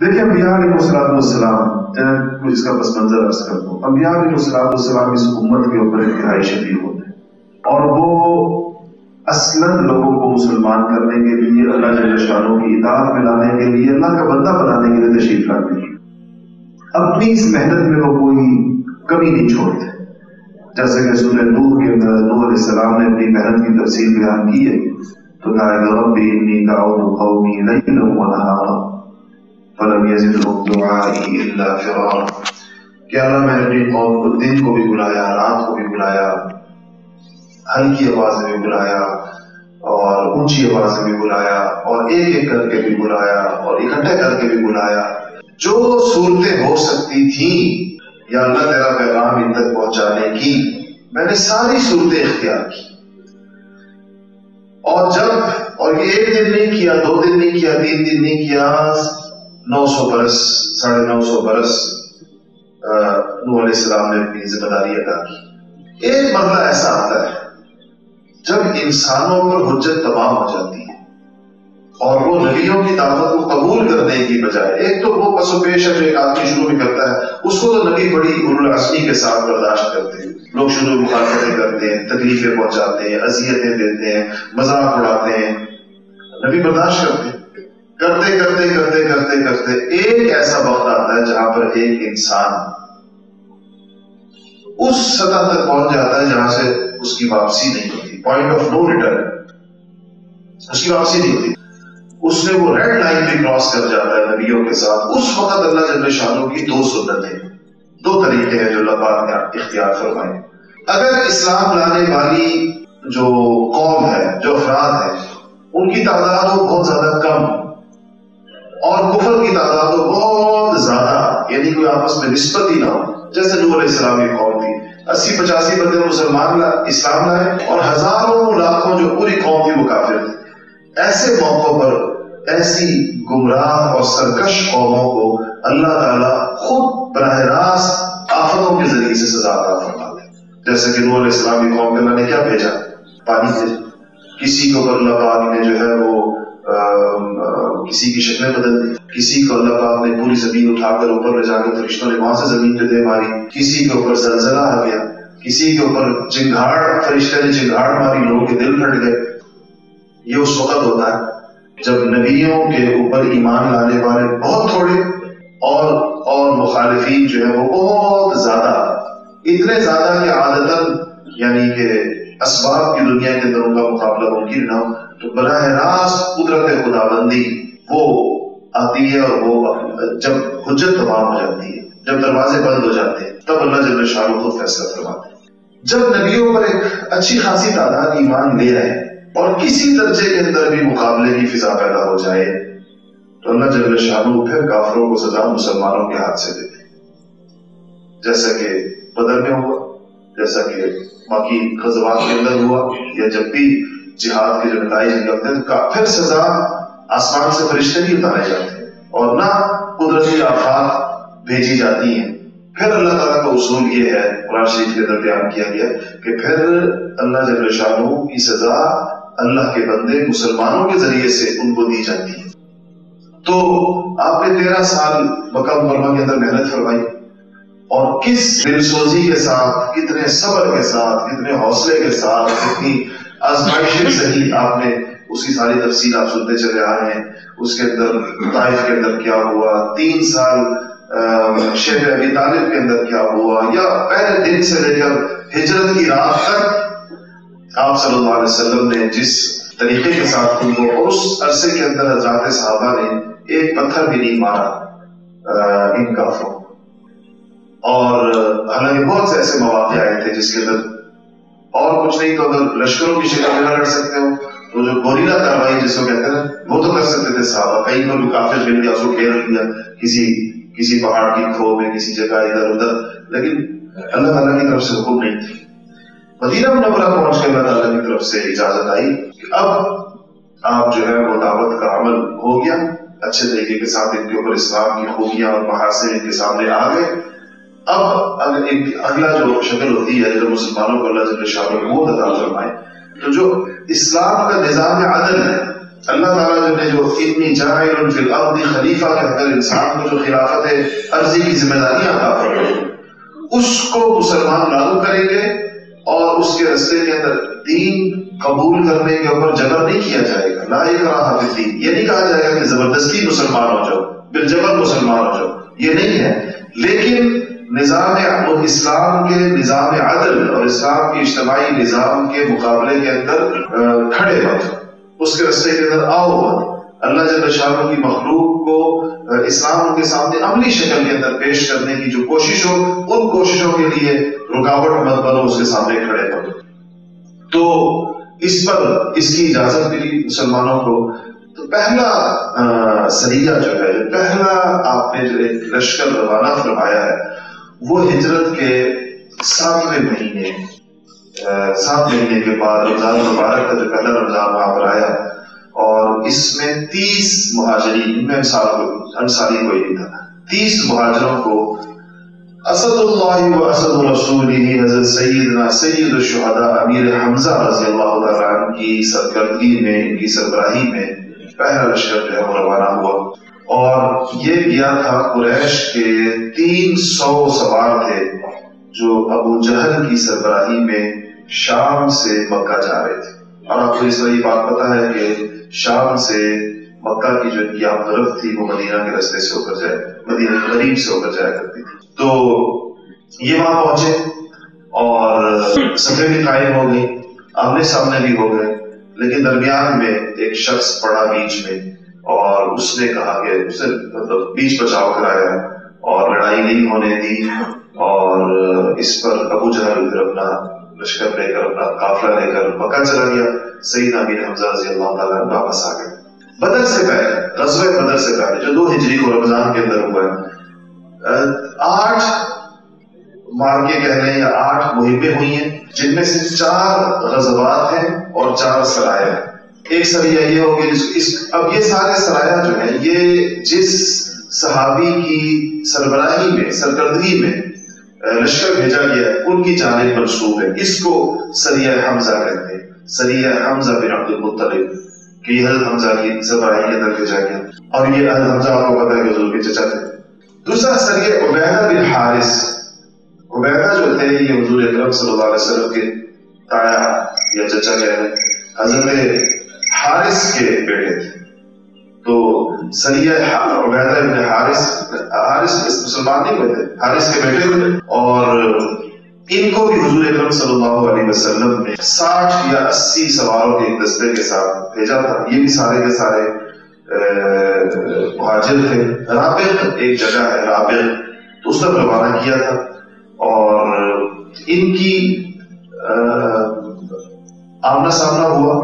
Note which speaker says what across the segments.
Speaker 1: دیکھیں انبیاء علیہم اس کا پس منظر عرض کرتا ہوں. انبیاء علیہم اس امت کے اوپر انتہائی شفیق ہوتے ہیں، اور وہ اصلاً لوگوں کو مسلمان کرنے کے لیے، اللہ جل شانہ کی اطاعت میں لانے کے لیے، اللہ کا بندہ بنانے کے لیے تشریف لاتے ہیں. اپنی اس محنت میں وہ کوئی کمی نہیں چھوڑتے. جیسے کہ سورہ نوح کے اندر نوح علیہ السلام نے اپنی محنت کی تفصیل بیان کی ہے، تو کہا کہ رب انی دعوت قومی لیلا ونہارا فلم یزدہم دعائی الا فرارا، کہ اللہ میں نے اپنی قوم کو دن کو بھی بلایا، رات کو بھی بلایا، ہلکی آواز میں بھی بلایا اور اونچی آواز میں بھی بلایا، اور ایک ایک کر کے بھی بلایا اور اکٹھے کر کے بھی بلایا. جو صورتیں ہو سکتی تھیں یا اللہ تیرا پیغام ان تک پہنچانے کی، میں نے ساری صورتیں اختیار کی. اور یہ ایک دن نہیں کیا، 2 دن نہیں کیا، 3 دن نہیں کیا، 900 برس 950 برس نوح علیہ السلام نے اپنی ذمہ داری ادا کی. ایک مرحلہ ایسا آتا ہے جب انسانوں پر حجت تمام ہو جاتی ہے اور وہ نبیوں کی دعوت کو قبول کرنے کی بجائے، ایک تو وہ پس و پیش ہے جو ایک آدمی شروع میں کرتا ہے، اس کو تو نبی بڑی العزمی کے ساتھ برداشت کرتے ہیں. لوگ شروع میں مخالفتیں کرتے ہیں، تکلیفیں پہنچاتے ہیں، اذیتیں دیتے ہیں، مذاق اڑاتے ہیں، نبی برداشت کرتے ہیں. کرتے کرتے کرتے کرتے کرتے ایک ایسا وقت آتا ہے جہاں پر ایک انسان اس سطح تک پہنچ جاتا ہے جہاں سے اس کی واپسی نہیں ہوتی، پوائنٹ آف نو ریٹرن، اس کی واپسی نہیں ہوتی. اس نے وہ ریڈ لائن بھی کراس کر جاتا ہے نبیوں کے ساتھ. اس وقت اللہ جل شانہ کی 2 سنتیں، 2 طریقے ہیں جو اللہ پاک نے اختیار فرمائے. اگر اسلام لانے والی جو قوم ہے، جو افراد ہیں، ان کی تعداد ہو بہت زیادہ کم اور کفر کی تعداد ہو بہت زیادہ، یعنی کوئی آپس میں نسبت ہی نہ ہو، جیسے نوح علیہ السلام کی قوم تھی، 80-85 بندے مسلمان اسلام لائے اور ہزاروں لاکھوں جو پوری قوم تھی وہ کافر تھی. ایسے موقعوں پر ایسی گمراہ اور سرکش قوموں کو اللہ تعالیٰ خود براہ راست آفتوں کے ذریعے سے سزا عطا فرماتے ہیں. جیسے کہ نوح علیہ السلام کی قوم کو اللہ نے کیا بھیجا؟ پانی سے. کسی کو اللہ پاک نے جو ہے وہ کسی کی شکلیں بدل دی، کسی کو اللہ پاک نے پوری زمین اٹھا کر اوپر لے جا کے فرشتوں نے وہاں سے زمین پہ دے ماری، کسی کے اوپر زلزلہ آ گیا، کسی کے اوپر چنگھاڑ، فرشتے نے چنگھاڑ ماری، لوگوں کے دل پھٹ گئے. یہ اس وقت ہوتا ہے جب نبیوں کے اوپر ایمان لانے والے بہت تھوڑے اور مخالفین جو ہے وہ بہت زیادہ، اتنے زیادہ کہ عادتاً یعنی کہ اسباب کی دنیا کے اندر ان کا مقابلہ ممکن نہ ہو، تو براہ راست قدرت خداوندی وہ آتی ہے اور وہ جب حجت تمام ہو جاتی ہے، جب دروازے بند ہو جاتے ہیں، تب اللہ جل شانہ خود فیصلہ فرماتے ہیں. جب نبیوں پر ایک اچھی خاصی تعداد ایمان لے رہے ہیں اور کسی درجے کے اندر بھی مقابلے کی فضا پیدا ہو جائے تو اللہ جل شانہ پھر کافروں کو سزا مسلمانوں کے ہاتھ سے دیتے ہیں، جیسا کہ بدر میں ہوا، جیسا کہ باقی غزوات کے اندر ہوا، یا جب بھی جہاد کے جو نتائج نکلتے ہیں تو پھر سزا آسمان سے فرشتے نہیں اتارے جاتے اور نہ قدرتی آفات بھیجی جاتی ہیں. پھر اللہ تعالیٰ کا اصول یہ ہے، قرآن شریف کے اندر بیان کیا گیا کہ پھر اللہ جل شانہ کی سزا اللہ کے بندے مسلمانوں کے ذریعے سے ان کو دی جاتی ہے. تو آپ نے 13 سال مکہ مکرمہ کے اندر محنت فرمائی اور کس دل سوزی کے ساتھ، کتنے صبر کے ساتھ، کتنے حوصلے کے ساتھ، کتنی آزمائشیں صحیح آپ نے اس کی ساری تفصیل آپ سنتے چلے آ رہے ہیں. اس کے اندر طائف کے اندر کیا ہوا، 3 سال شہر ابی طالب کے اندر کیا ہوا، یا پہلے دن سے لے کر ہجرت کی رات تک آپ صلی اللہ علیہ وسلم نے جس طریقے کے ساتھ ان کو، اور اس عرصے کے اندر حضرات صحابہ نے ایک پتھر بھی نہیں مارا ان کافروں. اور حالانکہ بہت سے ایسے مواقع آئے تھے جس کے اندر اور کچھ نہیں تو اگر لشکروں کی شکل میں نہ لڑ سکتے ہو تو جو گوریلا کاروائی جس کو کہتے ہیں وہ تو کر سکتے تھے صحابہ. کہیں پر بھی کافر مل گیا، اس کو گھیر لیا کسی پہاڑ کی کھو میں، کسی جگہ ادھر ادھر، لیکن اللہ تعالیٰ کی طرف سے حکم نہیں تھی. مدینہ منورہ پہنچ کے اللہ تعالیٰ کی طرف سے اجازت آئی کہ اب آپ جو ہے وہ دعوت کا عمل ہو گیا اچھے طریقے کے ساتھ، ان کے اوپر اسلام کی خوبیاں اور محاسن ان کے سامنے آ گئے. اب اگلا جو شکل ہوتی ہے جب مسلمانوں کو اللہ جل شانہ قوت عطا فرمائے، تو جو اسلام کا نظام عدل ہے اللہ تعالیٰ نے جو انی جاعل فی الارض خلیفہ کہہ کر انسان کو جو خلافت عرضی کی ذمہ داریاں عطا فرمائی اس کو مسلمان لاگو کریں گے اور اس کے رستے کے اندر دین قبول کرنے کے اوپر جبر نہیں کیا جائے گا. لا اکراہ فی الدین، یہ نہیں کہا جائے گا کہ زبردستی مسلمان ہو جاؤ، بالجبر مسلمان ہو جاؤ، یہ نہیں ہے. لیکن نظام اسلام کے نظام عدل اور اسلام کے اجتماعی نظام کے مقابلے کے اندر کھڑے مت، اس کے رستے کے اندر آؤ مت. اللہ جل شانہ کی مخلوق کو اسلام کے سامنے عملی شکل کے اندر پیش کرنے کی جو کوشش ہو، ان کوششوں کے لیے رکاوٹ مت بنو، اس کے سامنے کھڑے مت. تو اس پر اس کی اجازت ملی مسلمانوں کو. تو پہلا سریہ جو ہے، پہلا آپ نے جو ایک لشکر روانہ فرمایا ہے وہ ہجرت کے 7ویں مہینے کے بعد رمضان مبارک کا جو پہلا رمضان وہاں پر آیا، اور اس میں 30 مہاجرین، ان میں انصاری کوئی نہیں تھا، 30 مہاجروں کو اسد اللہ و اسد رسولہ حضرت سیدنا سید الشہداء امیر حمزہ رضی اللہ تعالیٰ عنہ کی سرکردگی میں، ان کی سربراہی میں پہلا لشکر جو ہے وہ روانہ ہوا. اور یہ گیا تھا قریش کے 300 سوار تھے جو ابو جہل کی سربراہی میں شام سے مکہ جا رہے تھے. اور آپ کو اس طرح یہ بات پتا ہے کہ شام سے مکہ کی جو ان کی آمد تھی وہ مدینہ کے رستے سے ہو کر جائے، مدینہ قریب سے ہو کر جایا کرتی تھی. تو یہ وہاں پہنچے اور صفیں بھی قائم ہو گئی، آمنے سامنے بھی ہو گئے. لیکن درمیان میں ایک شخص پڑا بیچ میں، اور اس نے کہا کہ اسے مطلب بیچ بچاؤ کرایا اور لڑائی نہیں ہونے دی. اور اس پر ابو جہل پھر اپنا لشکر لے کر، اپنا قافلہ لے کر مکہ چلا گیا. سیدنا امیر حمزہ رضی اللہ تعالیٰ عنہ واپس آ گئے. بدر سے پہلے، غزوہ بدر سے پہلے جو 2 ہجری کو رمضان کے اندر ہوا ہے، 8 مارکے کہہ لیں یا 8 مہمیں ہوئی ہیں، جن میں سے 4 غزوات ہیں اور 4 سرائے ہیں. ایک سریہ یہ ہوگی اب یہ سارے سرایہ جو ہیں یہ جس صحابی کی سربراہی میں، سرکردگی میں لشکر بھیجا گیا ہے ان کی جانب منسوب ہے. اس کو سریہ حمزہ کہتے ہیں، سریہ حمزہ بن عبد المطلب، کہ یہ حضرت حمزہ کی سربراہی کے اندر بھیجا گیا. اور یہ حضرت حمزہ آپ کو پتہ ہے کہ حضور کے چچا تھے. دوسرا سریہ عبیدہ بن حارث. عبیدہ جو تھے یہ حضور اکرم صلی اللہ علیہ وسلم کے تایا یا چچا کہہ رہے ہیں، حضرت حارث کے بیٹے تھے. تو سریہ عبیدہ بن حارث مسلمان نہیں ہوئے تھے، حارث کے بیٹے تھے. اور ان کو بھی حضور اکرم صلی اللہ علیہ وسلم نے 60 یا 80 سواروں کے ایک دستے کے ساتھ بھیجا تھا. یہ بھی سارے کے سارے مہاجر تھے. رابغ ایک جگہ ہے، رابغ، تو اس پر روانہ کیا تھا. اور ان کی آمنا سامنا ہوا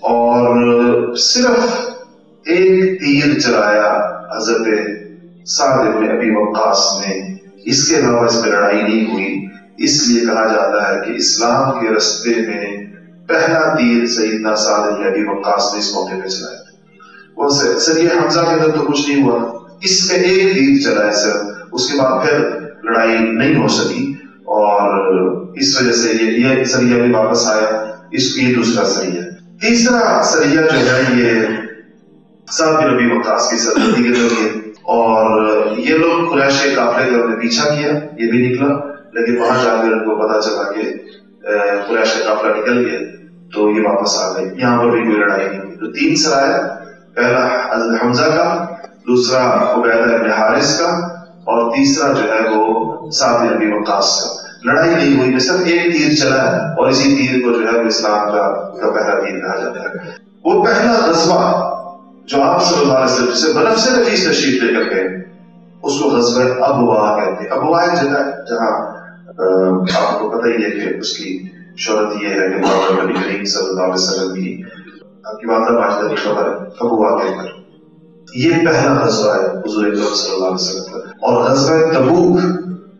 Speaker 1: اور صرف ایک تیر چلایا حضرت سعد بن ابی وقاص نے. اس کے علاوہ اس میں لڑائی نہیں ہوئی. اس لیے کہا جاتا ہے کہ اسلام کے رستے میں پہلا تیر سیدنا سعد بن ابی وقاص نے اس موقع پہ چلایا. وہ سریہ حمزہ کے اندر تو کچھ نہیں ہوا، اس میں ایک تیر چلایا سر. اس کے بعد پھر لڑائی نہیں ہو سکی اور اس وجہ سے یہ سریہ بھی واپس آیا. اس کی دوسرا سریہ. تیسرا سریہ جو ہے یہ سعد بن ابی وقاص کی سربراہی کے ذریعے، اور یہ لوگ قریش کے قافلے کا انہوں نے پیچھا کیا، یہ بھی نکلا. لیکن وہاں جا کر ان کو پتا چلا کہ قریش کا قافلہ نکل گیا تو یہ واپس آ گئے. یہاں پر بھی کوئی لڑائی نہیں ہوئی. تو 3 سرایہ، پہلا حضرت حمزہ کا، دوسرا عبیدہ بن حارث کا، اور تیسرا جو ہے وہ سعد بن ابی وقاص کا. لڑائی نہیں ہوئی، صرف ایک تیر چلا ہے اور اسی تیر کو جو ہے اسلام کا پہلا تیر کہا جاتا ہے. وہ پہلا غزوہ جو آپ صلی اللہ علیہ وسلم سے بنفس نفیس تشریف لے کر گئے اس کو غزوہ ابواء کہتے ہیں. ابواء ایک جگہ ہے جہاں آپ کو پتہ ہی ہے کہ اس کی شہرت یہ ہے کہ محمد نبی کریم صلی اللہ علیہ وسلم کی آپ کی والدہ ماجدہ کی خبر ہے ابواء کہہ کر. یہ پہلا غزوہ ہے حضور اکرم صلی اللہ علیہ وسلم کا. اور غزوہ تبوک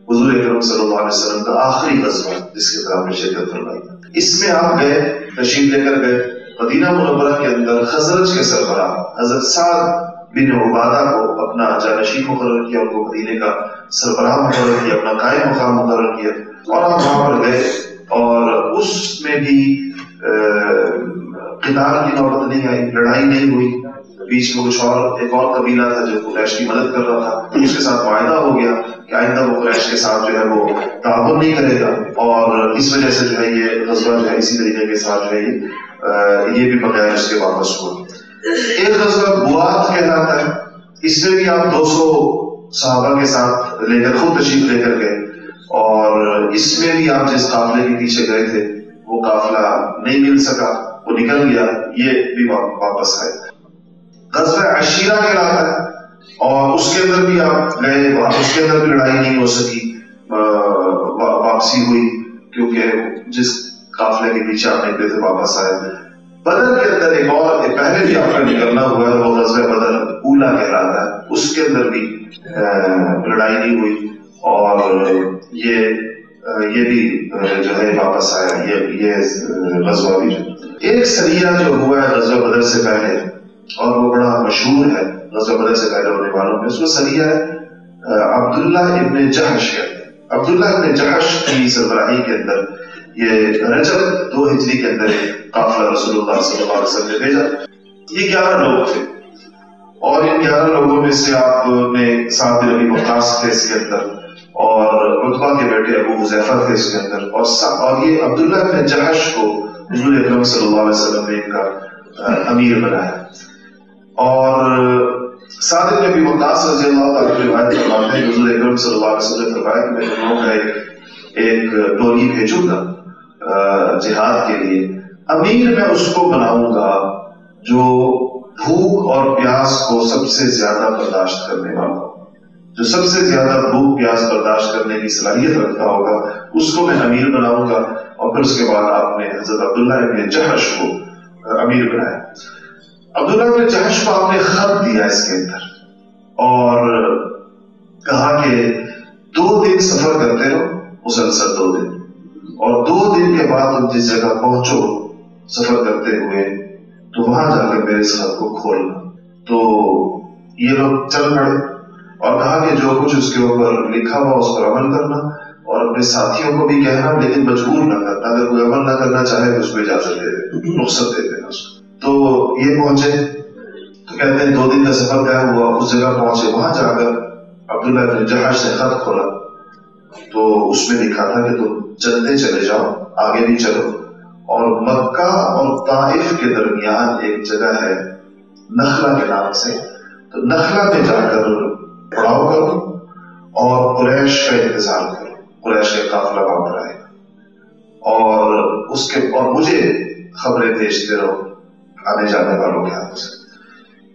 Speaker 1: حضور اکرم صلی اللہ علیہ وسلم کا آخری غزوہ جس کے اندر آپ نے شرکت فرمائی. اس میں آپ گئے، تشریف لے کر گئے. مدینہ منورہ کے اندر خزرج کے سربراہ حضرت سعد بن عبادہ کو اپنا جانشین مقرر کیا، ان کو مدینے کا سربراہ مقرر کیا، اپنا قائم مقام مقرر کیا. اور آپ وہاں پر گئے اور اس میں بھی قتال کی نوبت نہیں آئی، لڑائی نہیں ہوئی، بیچ میں کچھ اور ایک اور قبیلہ تھا جو قریش کی مدد کر رہا تھا، اس کے ساتھ معاہدہ ہو گیا کہ آئندہ وہ قریش کے ساتھ جو ہے وہ تعاون نہیں کرے گا، اور اس وجہ سے جو ہے یہ غزوہ جو ہے اسی طریقے کے ساتھ جو ہے یہ بھی بغیر اس کے واپس ہوا۔ ایک غزوہ بوات کہلاتا ہے، اس میں بھی آپ 200 صحابہ کے ساتھ لے کر خود تشریف لے کر گئے، اور اس میں بھی آپ جس قافلے کے پیچھے گئے تھے وہ قافلہ نہیں مل سکا، وہ نکل گیا، یہ بھی واپس آئے۔ غزوہ عشیرہ کہلاتا ہے، اور اس کے اندر بھی آپ گئے، اس کے اندر بھی لڑائی نہیں ہو سکی، واپسی ہوئی کیونکہ جس قافلے کے پیچھے آپ نکلے تھے واپس آئے۔ بدر کے اندر ایک اور پہلے بھی آپ کا نکلنا ہوا ہے، وہ غزوہ بدر اولا کہلاتا ہے، اس کے اندر بھی لڑائی نہیں ہوئی، اور یہ بھی جو ہے واپس آیا، یہ غزوہ بھی ایک سریہ جو ہوا ہے غزوہ بدر سے پہلے، اور وہ بڑا مشہور ہے غزوہ بدر سے پہلے ہونے والوں میں، اس کو سریہ ہے عبداللہ ابن جحش ہے۔ عبداللہ ابن جحش کی سربراہی کے اندر یہ رجب 2 ہجری کے اندر قافلہ رسول اللہ صلی اللہ علیہ وسلم نے بھیجا۔ یہ 11 لوگ تھے، اور ان 11 لوگوں میں سے آپ نے سعد بن ابی وقاص تھے اس کے اندر، اور عتبہ کے بیٹے ابو حذیفہ تھے اس کے اندر، اور یہ عبداللہ بن جحش کو حضور اکرم صلی اللہ علیہ وسلم نے ان کا امیر بنایا۔ اور سعد بن ابی وقاص رضی اللہ تعالیٰ عنہ روایت فرماتے ہیں حضور اکرم صلی اللہ علیہ وسلم نے فرمایا کہ میں تم لوگوں کا ایک ٹولی بھیجوں گا جہاد کے لیے، امیر میں اس کو بناؤں گا جو بھوک اور پیاس کو سب سے زیادہ برداشت کرنے والا ہو، جو سب سے زیادہ بھوک پیاس برداشت کرنے کی صلاحیت رکھتا ہوگا، اس کو میں امیر بناؤں گا۔ اور پھر اس کے بعد آپ نے حضرت عبداللہ ابن جحش کو امیر بنایا۔ عبداللہ ابن جحش کو آپ نے خط دیا اس کے اندر، اور کہا کہ 2 دن سفر کرتے رہو، مسلسل 2 دن، اور 2 دن کے بعد تم جس جگہ پہنچو سفر کرتے ہوئے تو وہاں جا کر میرے اس خط کو کھولنا۔ تو یہ لوگ چل پڑے، اور کہا کہ جو کچھ اس کے اوپر لکھا ہوا اس پر عمل کرنا، اور اپنے ساتھیوں کو بھی کہنا، لیکن مجبور نہ کرنا، اگر کوئی عمل نہ کرنا چاہے تو اس کو اجازت دے دے، رخصت دے دینا اس کو۔ تو یہ پہنچے، تو کہتے ہیں 2 دن کا سفر طے ہوا، اس جگہ پہنچے، وہاں جا کر عبداللہ بن جحش نے خط کھولا تو اس میں لکھا تھا کہ تم چلتے چلے جاؤ، آگے بھی چلو، اور مکہ اور طائف کے درمیان ایک جگہ ہے نخلا کے نام سے، تو نخلا میں جا کر پڑاؤ کرو اور قریش کا انتظار کرو، قریش کا قافلہ وہاں پر آئے گا، اور مجھے خبریں بھیجتے رہو آنے جانے والوں کے ہاتھوں سے۔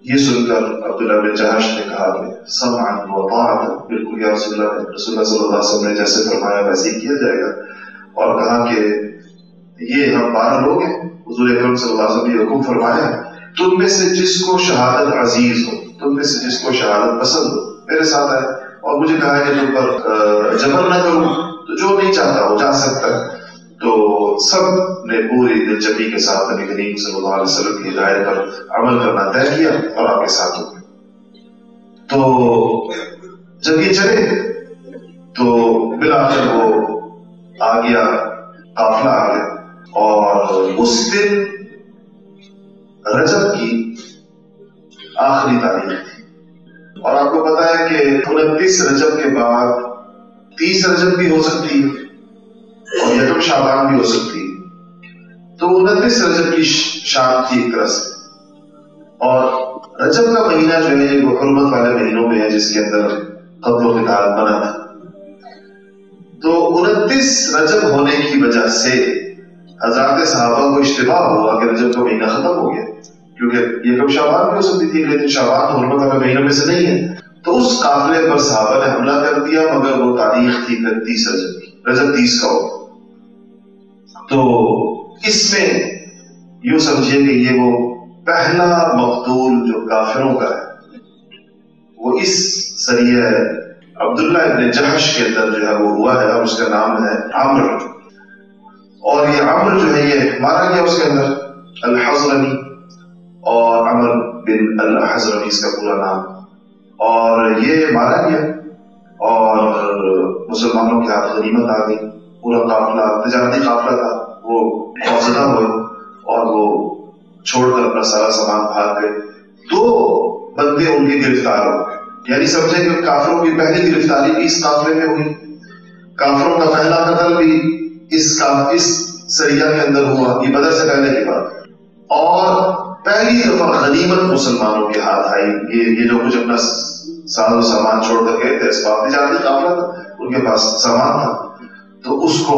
Speaker 1: یہ سن کر عبداللہ بن جحش نے کہا کہ سمعا وطاعتا، بالکل یا رسول اللہ صلی اللہ علیہ وسلم نے جیسے فرمایا ویسے ہی کیا جائے گا، اور کہا کہ یہ ہم 12 لوگ ہیں، حضور اکرم صلی اللہ علیہ وسلم نے حکم فرمایا تم میں سے جس کو شہادت عزیز ہو، تم میں سے جس کو شہادت پسند ہو میرے ساتھ آئے، اور مجھے کہا کہ تم پر جبر نہ کروں، تو جو نہیں چاہتا وہ جا سکتا ہے۔ تو سب نے پوری دلچسپی کے ساتھ نبی کریم صلی اللہ علیہ وسلم کی ہدایت پر عمل کرنا طے کیا اور آپ کے ساتھ ہو گئے۔ تو جب یہ چلے تو بالآخر وہ آ گیا، قافلہ آ گیا، اور اس دن رجب کی آخری تاریخ تھی، اور آپ کو پتا ہے کہ 29 رجب کے بعد 30 رجب بھی ہو سکتی ہے اور یکم شعبان بھی ہو سکتی ہے، تو 29 رجب کی شام تھی ایک طرح سے، اور رجب کا مہینہ جو ہے وہ حرمت والے مہینوں میں ہے جس کے اندر قتل و قتال منع تھا۔ تو 29 رجب ہونے کی وجہ سے حضرات صحابہ کو اشتباہ ہوا کہ رجب کا مہینہ ختم ہو گیا، کیونکہ یکم شعبان بھی ہو سکتی تھی لیکن شعبان تو حرمت والے مہینوں میں سے نہیں ہے۔ تو اس قافلے پر صحابہ نے حملہ کر دیا، مگر وہ تاریخ تھی 30 رجب کی، رجب 30 کا ہو۔ تو اس میں یوں سمجھیے کہ یہ وہ پہلا مقتول جو کافروں کا ہے وہ اس سریہ عبداللہ ابن جحش کے اندر جو ہے وہ ہوا ہے، اور اس کا نام ہے عمرو، اور یہ عمرو جو ہے یہ مارا گیا اس کے اندر، الحضرمی، اور عمر بن الحضرمی اس کا پورا نام، اور یہ مارا گیا اور مسلمانوں کے ہاتھ غنیمت آ گئی، پورا قافلہ تجارتی قافلہ تھا وہ خوفزدہ ہوئے اور وہ چھوڑ کر اپنا سارا سامان بھاگ گئے. 2 بندے ان کے گرفتار ہو گئے. یعنی سمجھے کہ کافروں کی پہلی گرفتاری بھی اس قافلے میں ہوئی, کافروں کا پہلا قتل بھی اس سریہ کے اندر ہوا. یہ بدر سے پہلے کی بات. اور پہلی دفعہ غنیمت مسلمانوں کے ہاتھ آئی. یہ جو کچھ اپنا ساز و سامان چھوڑ کر گئے تھے, اسباب تجارتی قافلہ تھا, ان کے پاس سامان تھا, تو اس کو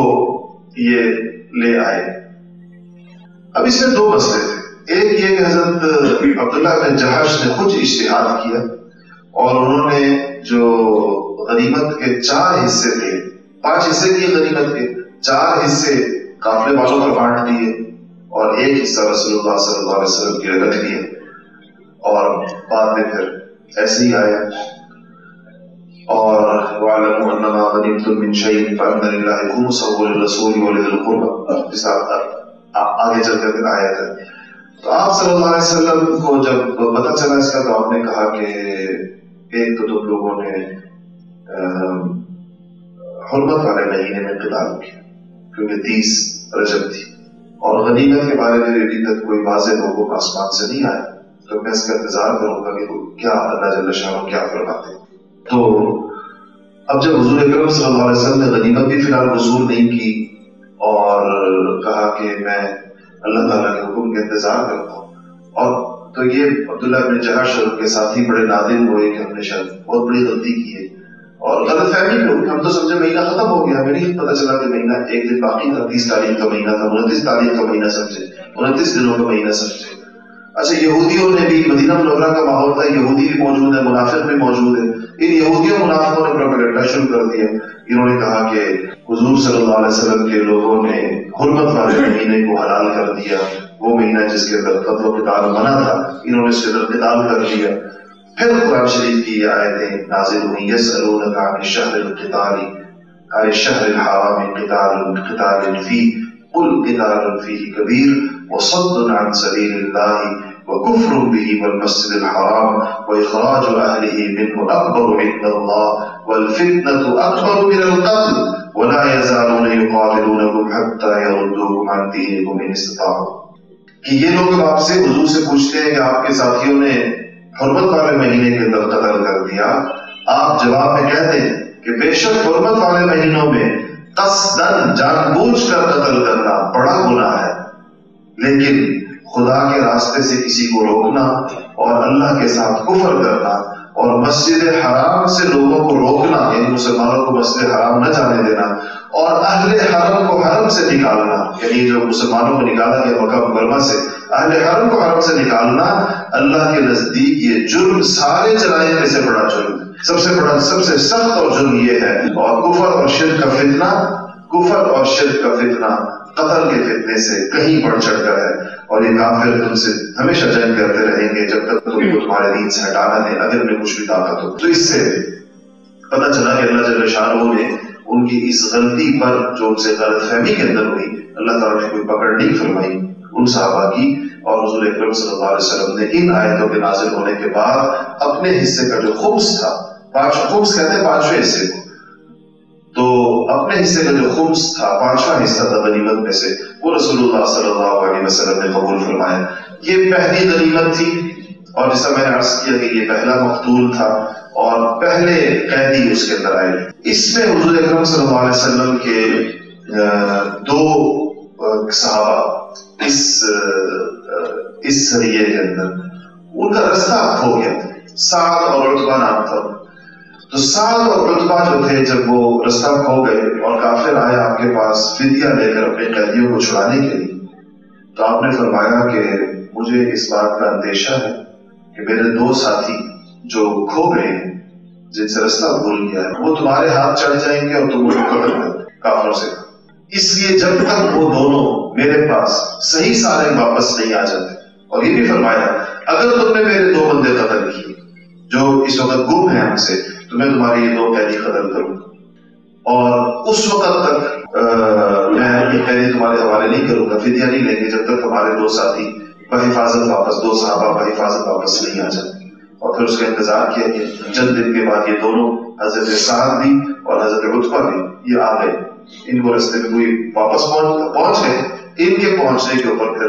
Speaker 1: یہ لے آئے. اب اس میں 2 مسئلے تھے. ایک یہ کہ حضرت عبداللہ بن جہش نے کچھ اجتہاد کیا اور انہوں نے جو غنیمت کے 4 حصے تھے, 5 حصے کیے غنیمت کے, 4 حصے قافلے والوں پر بانٹ دیے اور 1 حصہ رسول اللہ صلی اللہ علیہ وسلم کے رکھ دیے. اور بعد میں پھر ایسے ہی آیا اور وَاعْلَمُوا أَنَّمَا غَنِمْتُم مِّن شَيْءٍ فَأَنَّ لِلَّهِ خُمُسَهُ وَلِلرَّسُولِ وَلِذِي الْقُرْبَىٰ, جس آگے چل کر آیت ہے. تو آپ صلی اللہ علیہ وسلم کو جب پتہ چلا اس کا, تو آپ نے کہا کہ ایک تو تم لوگوں نے حرمت والے مہینے میں قتال کیا کیونکہ 30 رجب تھی, اور غنیمت کے بارے میں ابھی تک کوئی واضح حکم آسمان سے نہیں آیا, تو میں اس کا انتظار کروں گا کہ کیا اللہ جل شانہ کیا فرماتے. تو اب جب حضور اکرم صلی اللہ علیہ وسلم نے غنیمت بھی فی الحال وصول نہیں کی اور کہا کہ میں اللہ تعالیٰ کے حکم کا انتظار کرتا ہوں, اور تو یہ عبداللہ بن جہش اور ان کے ساتھی بڑے نادم ہوئے کہ ہم نے شاید بہت بڑی غلطی کی ہے, اور غلط فہمی میں ہم تو سمجھے مہینہ ختم ہو گیا, ہمیں نہیں پتہ چلا کہ مہینہ 1 دن باقی تھا. 30 تاریخ کا مہینہ تھا, 29 تاریخ کا مہینہ سمجھے, 29 دنوں کا مہینہ سمجھے. اچھا, یہودیوں نے بھی, مدینہ منورہ کا ماحول تھا, یہودی بھی موجود ہے, منافق بھی موجود ہے. ان یہودیوں منافقوں نے پروپیگنڈا شروع کر دیا. انہوں نے کہا کہ حضور صلی اللہ علیہ وسلم کے لوگوں نے حرمت والے مہینے کو حلال کر دیا, وہ مہینہ جس کے اندر قتل و قتال منع تھا, انہوں نے اس کے اندر قتال کر دیا. پھر قرآن شریف کی یہ آیتیں نازل ہوئی, یسألونک عن الشہر القتال عن الشہر الحرام قتال فیہ قل قتال فیہ کبیر وصد عن سبیل اللہ وكفر به والمسجد الحرام وإخراج أهله منه أكبر عند الله والفتنة أكبر من القتل ولا يزالون يقاتلونكم حتى يردوكم عن دينكم إن استطاعوا. کہ یہ لوگ آپ سے حضور سے پوچھتے ہیں کہ آپ کے ساتھیوں نے حرمت والے مہینے کے اندر قتل کر دیا, آپ جواب میں کہہ دیں کہ بے شک حرمت والے مہینوں میں قصداً جان بوجھ کر قتل کرنا بڑا گناہ ہے, لیکن خدا کے راستے سے کسی کو روکنا اور اللہ کے ساتھ کفر کرنا اور مسجد حرام سے لوگوں کو روکنا, یعنی مسلمانوں کو مسجد حرام نہ جانے دینا, اور اہل حرم کو حرم سے نکالنا, یعنی جو مسلمانوں کو نکالا گیا مکہ مکرمہ سے, اہل حرم کو حرم سے نکالنا اللہ کے نزدیک یہ جرم سارے جرائم میں سے بڑا جرم, سب سے سخت اور جرم یہ ہے. اور کفر اور شرک کا فتنہ قتل کے فتنے سے کہیں بڑھ چڑھ کر ہے, اور یہ کافر تم سے ہمیشہ جنگ کرتے رہیں گے جب تک تم کو تمہارے دین سے ہٹانا دیں, اگر انہیں کچھ بھی طاقت ہو. تو اس سے پتہ چلا کہ اللہ جل شانہ نے ان کی اس غلطی پر جو ان سے غلط فہمی کے اندر ہوئی, اللہ تعالیٰ نے کوئی پکڑ نہیں فرمائی ان صحابہ کی. اور حضور اکرم صلی اللہ علیہ وسلم نے ان آیتوں کے نازل ہونے کے بعد اپنے حصے کا جو خمس تھا, خمس کہتے ہیں 5ویں حصے کو, تو اپنے حصے کا جو خمس تھا, 5واں حصہ تھا غنیمت میں سے, وہ رسول اللہ صلی اللہ علیہ وسلم نے قبول فرمایا. یہ پہلی غنیمت تھی, اور جیسا میں نے عرض کیا کہ یہ پہلا مقتول تھا اور پہلے قیدی اس کے اندر آئے. اس میں حضور اکرم صلی اللہ علیہ وسلم کے 2 صحابہ اس سریے کے اندر, ان کا رستہ کھو گیا. سعد اور عتبہ نام تھا. تو سعد اور عتبہ جو تھے, جب وہ رستہ کھو گئے اور کافر آئے آپ کے پاس فدیہ لے کر اپنے قیدیوں کو چھڑانے کے لیے, تو آپ نے فرمایا کہ مجھے اس بات کا اندیشہ ہے کہ میرے 2 ساتھی جو کھو گئے ہیں, جن سے رستہ بھول گیا ہے, وہ تمہارے ہاتھ چڑھ جائیں گے اور تم ان کو قتل کر کافروں سے. اس لیے جب تک وہ دونوں میرے پاس صحیح سالم واپس نہیں آ جاتے, اور یہ بھی فرمایا اگر تم نے میرے 2 بندے قتل کیے جو اس وقت گم ہیں ہم سے, تو میں تمہارے یہ 2 قیدی قتل کروں گا, اور اس وقت تک میں یہ قیدی تمہارے حوالے نہیں کروں گا, فدیہ نہیں لیں گے جب تک ہمارے 2 ساتھی بحفاظت واپس, 2 صحابہ بحفاظت واپس نہیں آ جاتے. اور پھر اس کا انتظار کیا کہ چند دن کے بعد یہ دونوں, حضرت سعد بھی اور حضرت عتبہ بھی, یہ آ گئے. ان کو رستے میں کوئی واپس پہنچ گئے. ان کے پہنچنے کے اوپر پھر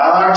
Speaker 1: 8